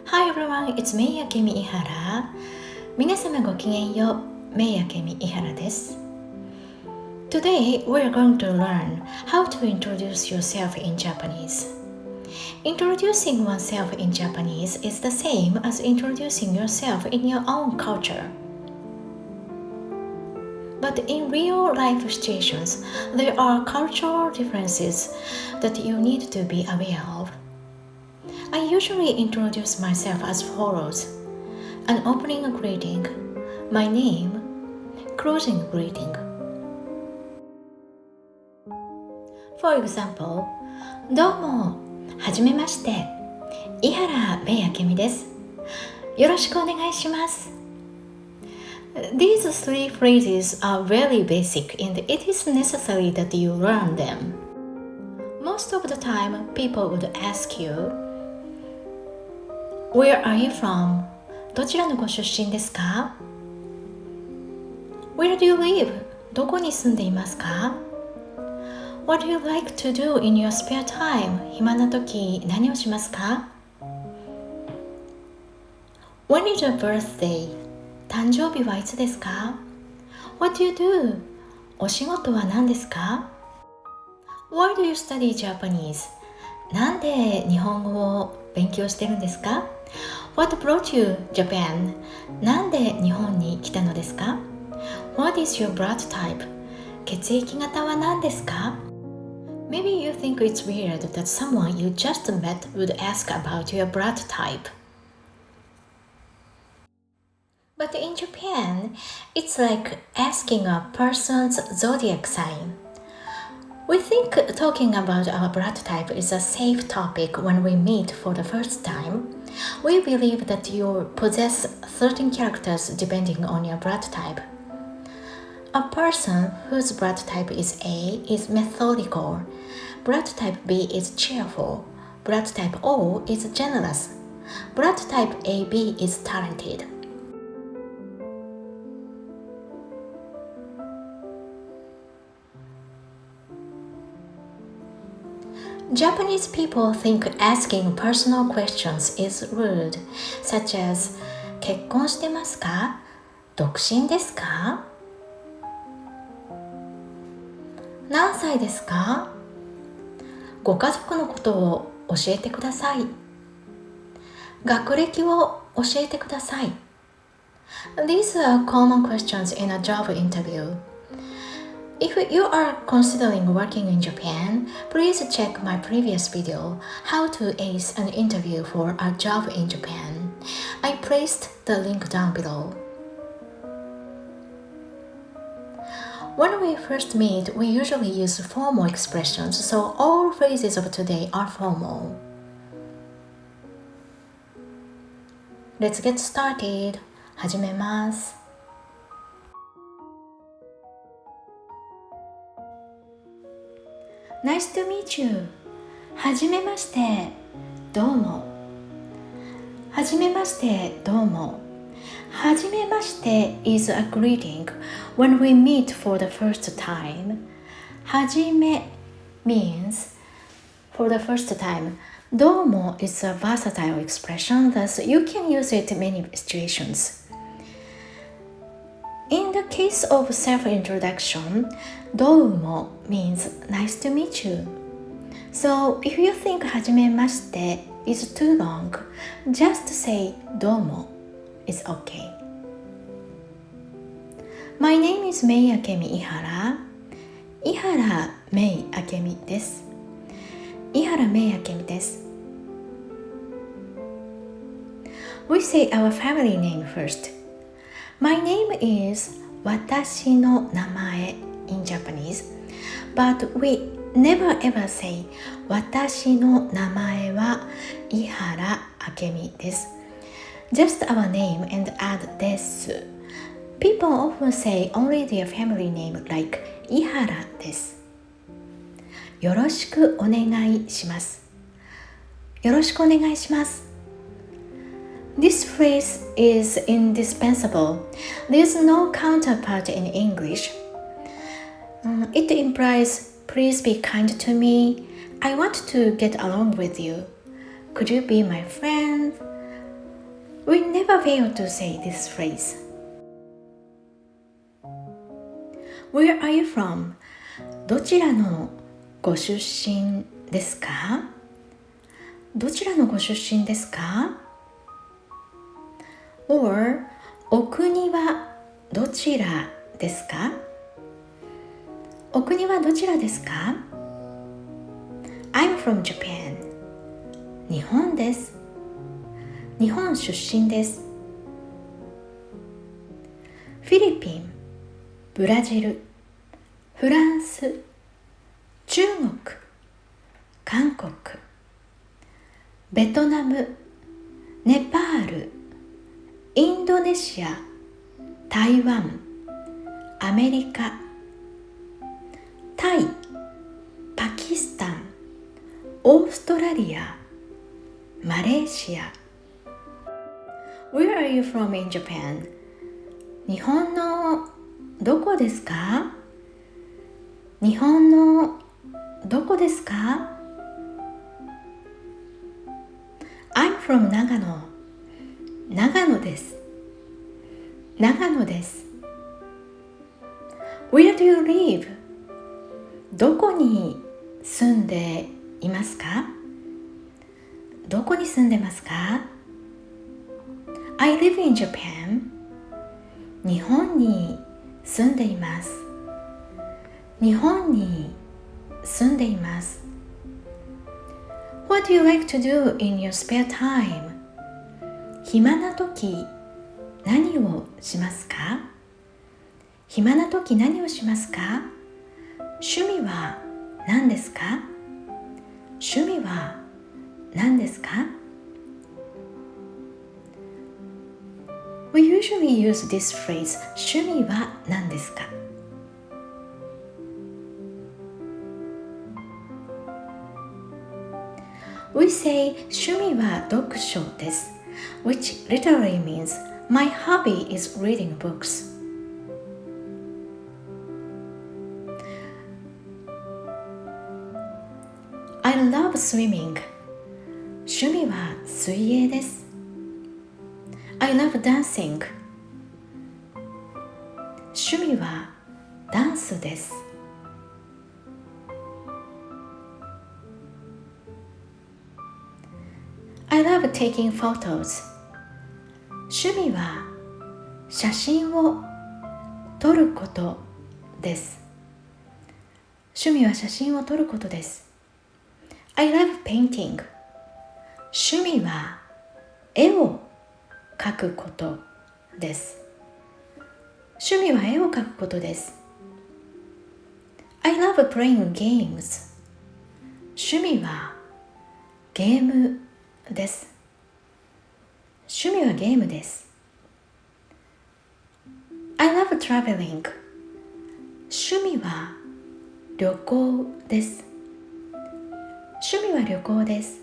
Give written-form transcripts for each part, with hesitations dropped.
Hi everyone, it's me, Akemi 井原。皆様ごきげんよう、Akemi 井原です。Today, we're going to learn how to introduce yourself in Japanese. Introducing oneself in Japanese is the same as introducing yourself in your own culture. But in real-life situations, there are cultural differences that you need to be aware of. I usually introduce myself as follows: an opening greeting, my name, closing greeting. For example, どうも、はじめまして、井原明明です。よろしくお願いします。These three phrases are very basic and it is necessary that you learn them. Most of the time, people would ask you, Where are you from? どちらのご出身ですか? Where do you live? どこに住んでいますか? What do you like to do in your spare time? 暇な時何をしますか? When is your birthday? 誕生日はいつですか? What do you do? お仕事は何ですか? Why do you study Japanese? なんで日本語を勉強してるんですか? What brought you Japan? なんで日本に来たのですか? What is your blood type? 血液型は何ですか? Maybe you think it's weird that someone you just met would ask about your blood type. But in Japan, it's like asking a person's zodiac sign. We think talking about our blood type is a safe topic when we meet for the first time. We believe that you possess certain characters depending on your blood type. A person whose blood type is A is methodical. Blood type B is cheerful. Blood type O is generous. Blood type AB is talented. Japanese people think asking personal questions is rude, such as 結婚してますか? 独身ですか? 何歳ですか? ご家族のことを教えてください。学歴を教えてください。These are common questions in a job interview.If you are considering working in Japan, please check my previous video, How to Ace an Interview for a Job in Japan. I placed the link down below. When we first meet, we usually use formal expressions, so all phrases of today are formal. Let's get started. 始めます。Nice to meet you. はじめまして。どうも。はじめまして。どうも。はじめまして is a greeting when we meet for the first time. はじめ means for the first time. どうも is a versatile expression, thus you can use it in many situations.In the case of self-introduction, どうも means nice to meet you. So if you think はじめまして is too long, just say どうも is okay. My name is Akemi 井原。井原明明です。井原明明です。We say our family name first.My name is 私の名前 in Japanese, but we never ever say 私の名前は井原明美です。Just our name and add です。People often say only their family name like 井原です。よろしくお願いします。よろしくお願いします。This phrase is indispensable. There's no counterpart in English. It implies, please be kind to me. I want to get along with you. Could you be my friend? We never fail to say this phrase. Where are you from? どちらのご出身ですか？どちらのご出身ですか？ Or お国はどちらですか？お国はどちらですか？ I'm from Japan. 日本です。日本出身です。フィリピン、ブラジル、フランス、中国、韓国、ベトナム、ネパール、インドネシア、台湾、アメリカ、タイ、パキスタン、オーストラリア、マレーシア。Where are you from in Japan? 日本のどこですか？日本のどこですか？ I'm from 長野。長野です。長野です。Where do you live? どこに住んでいますか？どこに住んでますか？ I live in Japan. 日本に住んでいます。日本に住んでいます。What do you like to do in your spare time? 暇な時何をしますか？暇な時何をしますか？趣味は何ですか？趣味は何ですか？ We usually use this phrase 趣味は何ですか？ We say 趣味は読書です which literally means my hobby is reading books. I love swimming. 趣味は水泳です。I love dancing. 趣味はダンスです。I love taking photos. 趣味は写真を撮ることです。趣味は写真を撮ることです。I love painting. 趣味は絵を描くことです。趣味は絵を描くことです。I love playing games. 趣味はゲームです。趣味はゲームです。I love traveling. 趣味は旅行です。趣味は旅行です。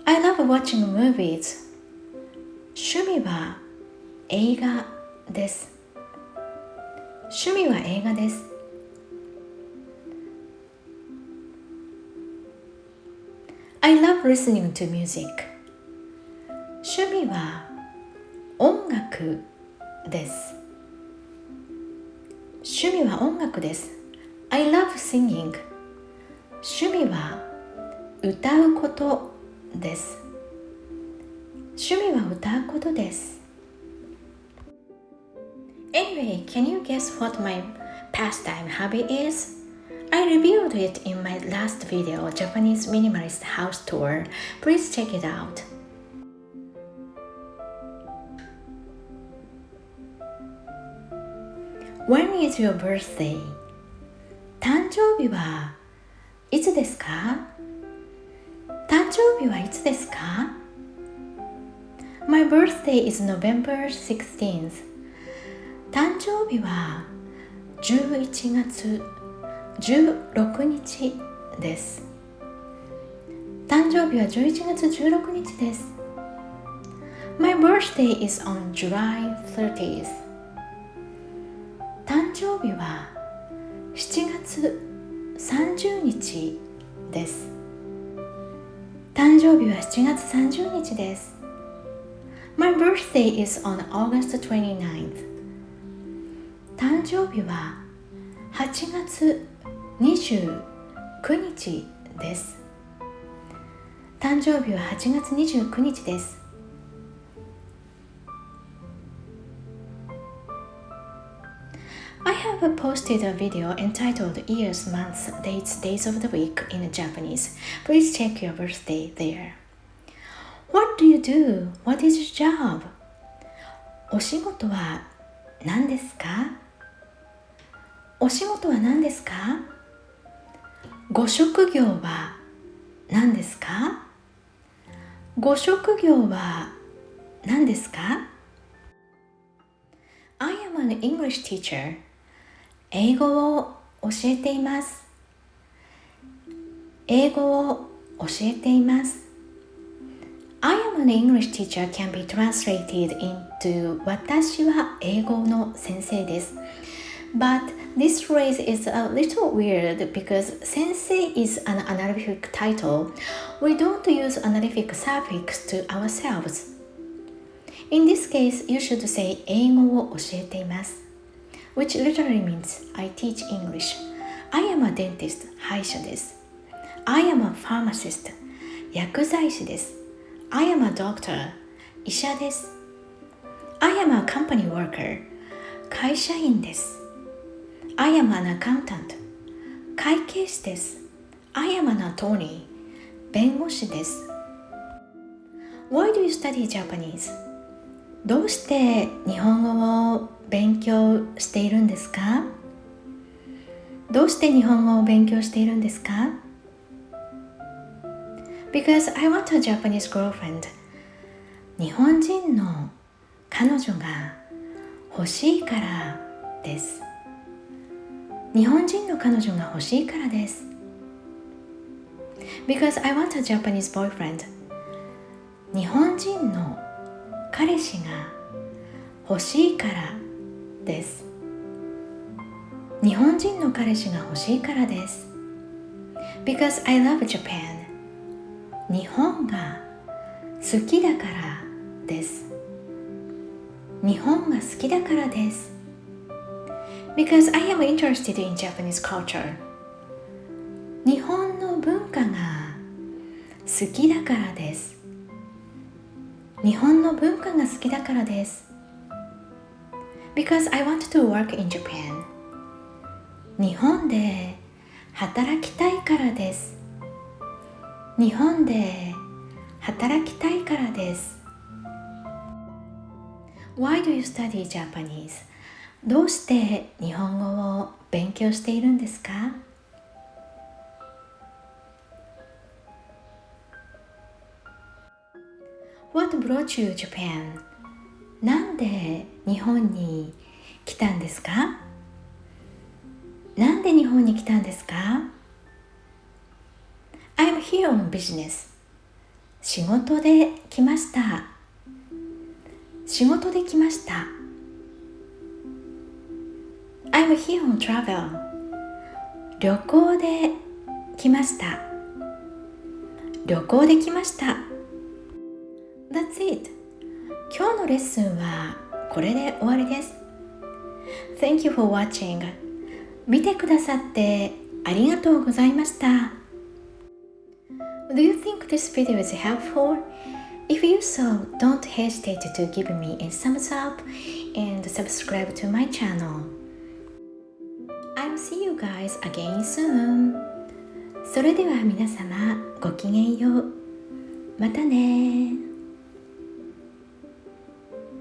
I love watching movies. 趣味は映画です。趣味は映画です。I love listening to music. 趣味は音楽です。趣味は音楽です。I love singing. 趣味は歌うことです。趣味は歌うことです。Anyway, can you guess what my pastime hobby is? I reviewed it in my last video, Japanese Minimalist House Tour. Please check it out. When is your birthday? 誕生日はいつですか？誕生日はいつですか？ My birthday is November 16th. 誕生日は11月16日です。誕生日は11月16日です。My birthday is on July 30th. 誕生日は7月30日です。誕生日は7月30日です。My birthday is on August 29th. 誕生日は8月29日です。誕生日は8月29日です。I have posted a video entitled Years, Months, Dates, Days of the Week in Japanese. Please check your birthday there. What do you do? What is your job? お仕事は何ですか？お仕事は何ですか？ご職業は何ですか？ご職業は何ですか？ I am an English teacher. 英語を教えています。英語を教えています。I am an English teacher can be translated into 私は英語の先生です。But this phrase is a little weird because sensei is an honorific title. We don't use honorific suffix to ourselves. In this case, you should say 英語を教えています。which literally means I teach English. I am a dentist. 歯医者です。I am a pharmacist. 薬剤師です。I am a doctor. 医者です。I am a company worker. 会社員です。I am an accountant. 会計士です。I am an attorney. 弁護士です。Why do you study Japanese? どうして日本語を勉強しているんですか？どうして日本語を勉強しているんですか？ Because I want a Japanese girlfriend. 日本人の彼女が欲しいからです。日本人の彼女が欲しいからです。Because I want a Japanese boyfriend. 日本人の彼氏が欲しいからです。日本人の彼氏が欲しいからです。Because I love Japan. 日本が好きだからです。日本が好きだからです。Because I am interested in Japanese culture. 日本の文化が好きだからです。日本の文化が好きだからです。Because I want to work in Japan. 日本で働きたいからです。日本で働きたいからです。Why do you study Japanese? どうして日本語を勉強しているんですか？ What brought you to Japan? なんで日本に来たんですか？なんで日本に来たんですか？ I'm here on business. 仕事で来ました。仕事で来ました。I'm here on travel. 旅行で来ました。旅行で来ました。That's it. 今日のレッスンはこれで終わりです。Thank you for watching. 見てくださってありがとうございました。Do you think this video is helpful? If you so, don't hesitate to give me a thumbs up and subscribe to my channel. I'll see you guys again soon. それでは皆様ごきげんよう。またね。